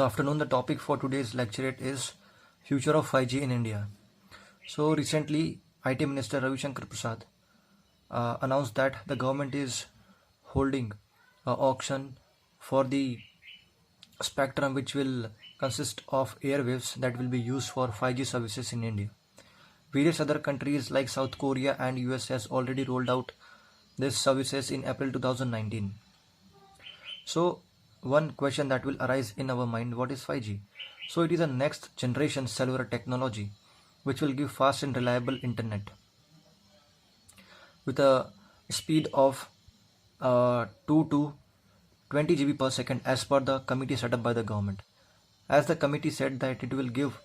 Good afternoon. The topic for today's lecture is Future of 5G in India. So recently, IT Minister Ravi Shankar Prasad announced that the government is holding an auction for the spectrum which will consist of airwaves that will be used for 5G services in India. Various other countries like South Korea and US has already rolled out these services in April 2019. So one question that will arise in our mind, what is 5G? So it is a next generation cellular technology which will give fast and reliable internet with a speed of 2 to 20 GB per second as per the committee set up by the government. As the committee said that it will give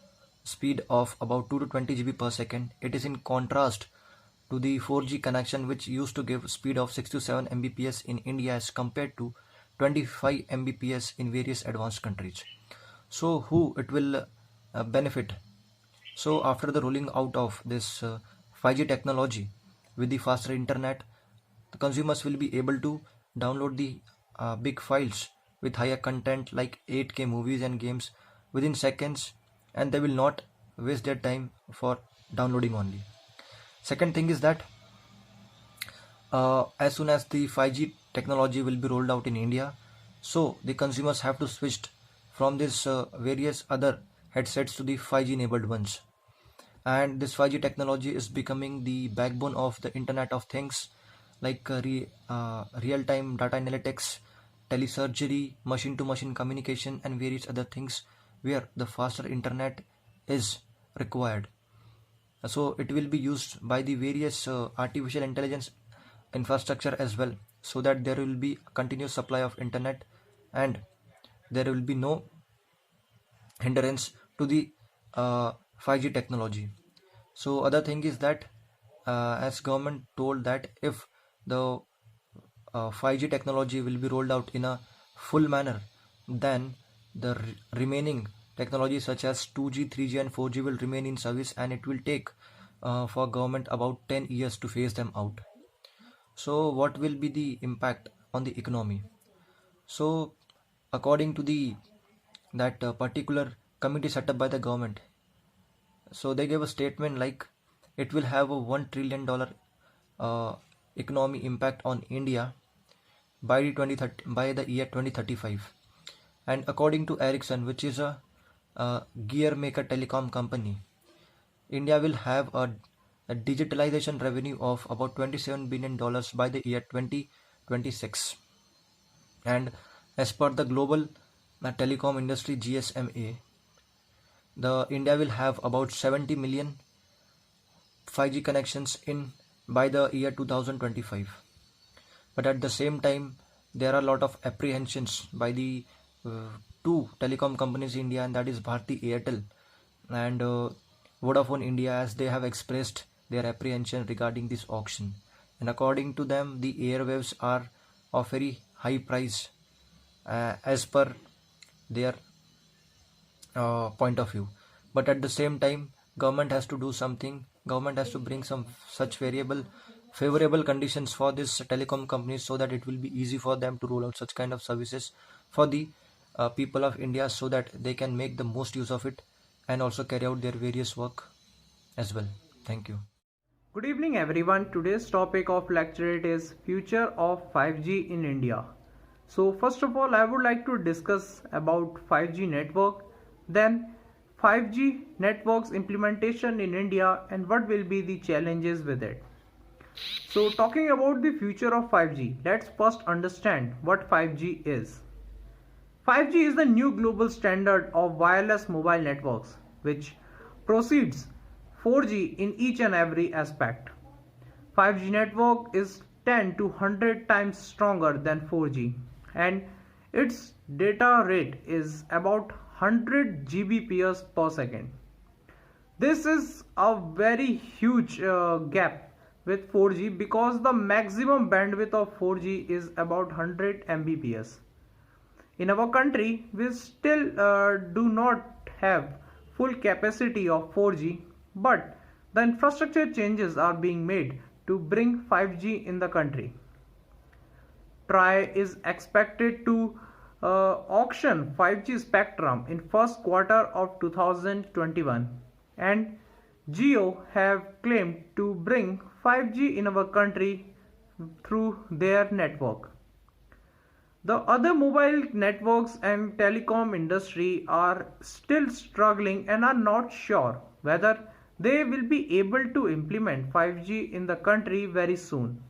speed of about 2 to 20 GB per second, it is in contrast to the 4G connection which used to give speed of 6 to 7 Mbps in India as compared to 25 Mbps in various advanced countries. So who it will benefit? So after the rolling out of this 5G technology with the faster internet, the consumers will be able to download the big files with higher content like 8K movies and games within seconds, and they will not waste their time for downloading only. Second thing is that as soon as the 5G technology will be rolled out in India, so the consumers have to switch from this various other headsets to the 5G enabled ones. And this 5G technology is becoming the backbone of the Internet of Things like real-time data analytics, telesurgery, machine-to-machine communication, and various other things where the faster internet is required. So it will be used by the various artificial intelligence infrastructure as well, so that there will be a continuous supply of internet and there will be no hindrance to the 5G technology. So other thing is that as government told that if the 5G technology will be rolled out in a full manner, then the remaining technologies such as 2G, 3G and 4G will remain in service, and it will take for government about 10 years to phase them out. So what will be the impact on the economy? So according to the that particular committee set up by the government, so they gave a statement like it will have a $1 trillion economy impact on India by the year 2035. And according to Ericsson, which is a gear maker telecom company, India will have a digitalization revenue of about $27 billion by the year 2026. And as per the global telecom industry GSMA, the India will have about 70 million 5G connections in by the year 2025. But at the same time, there are a lot of apprehensions by the two telecom companies in India, and that is Bharti Airtel and Vodafone India, as they have expressed their apprehension regarding this auction. And according to them, the airwaves are of very high price as per their point of view. But at the same time, government has to do something. Government has to bring some such favorable conditions for this telecom companies, so that it will be easy for them to roll out such kind of services for the people of India, so that they can make the most use of it and also carry out their various work as well. Thank you. Good evening everyone. Today's topic of lecture is future of 5G in India. So first of all, I would like to discuss about 5G network, then 5G networks implementation in India and what will be the challenges with it. So talking about the future of 5G, let's first understand what 5G is. 5G is the new global standard of wireless mobile networks which precedes 4G in each and every aspect. 5G network is 10 to 100 times stronger than 4G, and its data rate is about 100 Gbps per second. This is a very huge gap with 4G because the maximum bandwidth of 4G is about 100 Mbps. In our country, we still do not have full capacity of 4G, but the infrastructure changes are being made to bring 5G in the country. TRAI is expected to auction 5G spectrum in first quarter of 2021, and Jio have claimed to bring 5G in our country through their network. The other mobile networks and telecom industry are still struggling and are not sure whether they will be able to implement 5G in the country very soon.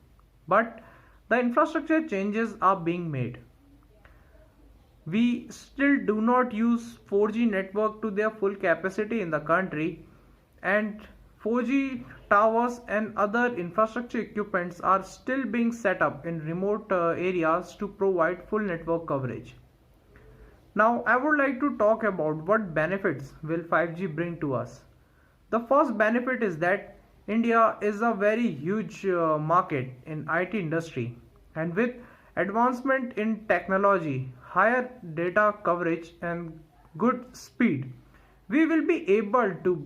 But the infrastructure changes are being made. We still do not use 4G network to their full capacity in the country, and 4G towers and other infrastructure equipments are still being set up in remote areas to provide full network coverage. Now I would like to talk about what benefits will 5G bring to us. The first benefit is that India is a very huge market in IT industry, and with advancement in technology, higher data coverage and good speed, we will be able to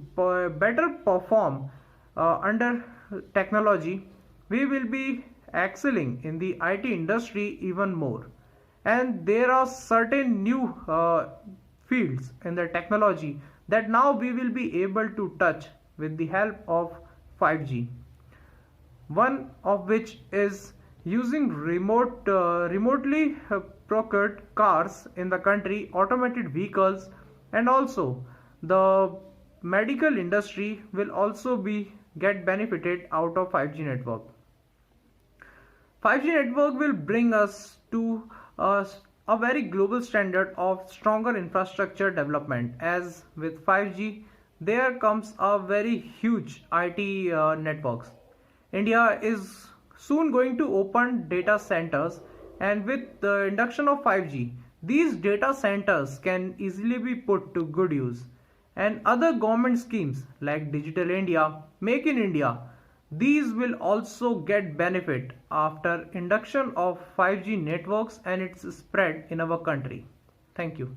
better perform under technology. We will be excelling in the IT industry even more, and there are certain new fields in the technology that now we will be able to touch with the help of 5G. One of which is using remotely procured cars in the country, automated vehicles, and also the medical industry will also be get benefited out of 5G network. 5G network will bring us to a very global standard of stronger infrastructure development, as with 5G there comes a very huge IT networks. India is soon going to open data centers, and with the induction of 5G, these data centers can easily be put to good use. And other government schemes like Digital India, Make in India, these will also get benefit after induction of 5G networks and its spread in our country. Thank you.